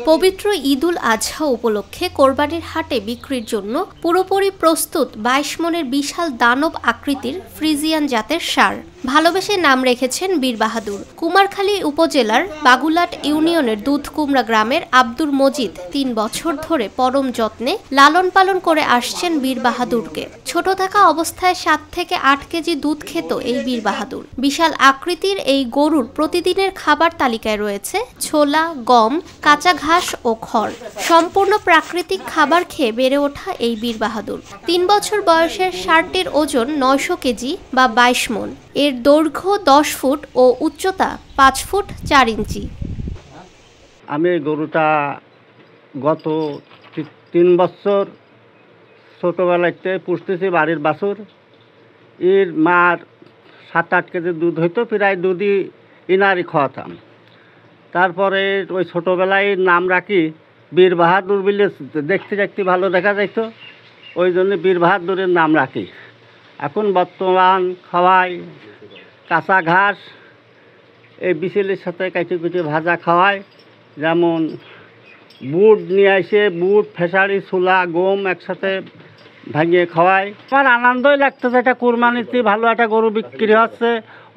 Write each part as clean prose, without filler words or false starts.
পবিত্র ঈদুল আজহা উপলক্ষে কোরবানির হাটে বিক্রির জন্য পুরোপুরি প্রস্তুত ২২ মনের বিশাল দানব আকৃতির ফ্রিজিয়ান জাতের ষাঁড় ভালোবেসে নাম রেখেছেন বীর বাহাদুর। কুমারখালী উপজেলার বাগুলাট ইউনিয়নের দুধকুমড়া গ্রামের আব্দুল মজিদ ৩ বছর ধরে পরম যত্নে লালন পালন করে আসছেন বীর বাহাদুরকে। ছোট থাকা অবস্থায় ৭ থেকে ৮ কেজি দুধ খেত এই বীর বাহাদুর। বিশাল আকৃতির এই গরুর প্রতিদিনের খাবার তালিকায় রয়েছে ছোলা, গম, কাঁচা ঘাস ও খড়। সম্পূর্ণ প্রাকৃতিক খাবার খেয়ে বেড়ে ওঠা এই বীর বাহাদুর ৩ বছর বয়সের ষাঁড়টির ওজন ৯০০ কেজি বা ২২ মণ। এর দৈর্ঘ্য ১০ ফুট ও উচ্চতা ৫ ফুট ৪ ইঞ্চি। আমি এই গরুটা গত ৩ বছর ছোটোবেলাতে পুষতেছি, বাড়ির বাছুর। এর মার ৭-৮ কেজি দুধ হইতো, প্রায় দুধই ইনারই খাওয়াতাম। তারপরে ওই ছোটোবেলায় নাম রাখি বীর বাহাদুর বলে, দেখতে দেখতে ভালো দেখা যাইত, ওই জন্য বীর বাহাদুরের নাম রাখি। এখন বর্তমান খাওয়াই কাঁচা ঘাস, এই বিচেলের সাথে কাটি কুটি ভাজা খাওয়ায়, যেমন বুট নিয়ে আসে, বুট, ফেসারি, ছোলা, গম একসাথে ভাঙিয়ে খাওয়ায়। আমার আনন্দই লাগতেছে, এটা কোরবানিতে ভালো একটা গরু বিক্রি হচ্ছে,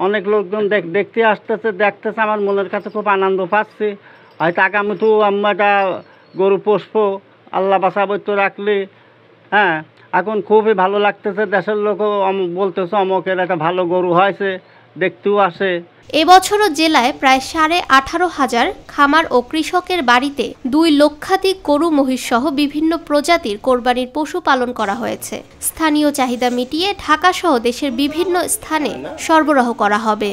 অনেক লোকজন দেখতে দেখতেছে, আমার মনের কাছে খুব আনন্দ পাচ্ছি। হয়তো আগামীতেও আমি একটা গরু পুষবো, আল্লাহ বাঁচাবো তো রাখলে। হ্যাঁ, এখন খুবই ভালো লাগতেছে, দেশের লোকও বলতেছে অমকের একটা ভালো গরু হয়েছে, দেখতেও আসে। এবছরও জেলায় প্রায় ১৮,৫০০ খামার ও কৃষকের বাড়িতে ২ লক্ষাধিক গরু মহিষ সহ বিভিন্ন প্রজাতির কোরবানির পশু পালন করা হয়েছে। স্থানীয় চাহিদা মিটিয়ে ঢাকা সহ দেশের বিভিন্ন স্থানে সরবরাহ করা হবে।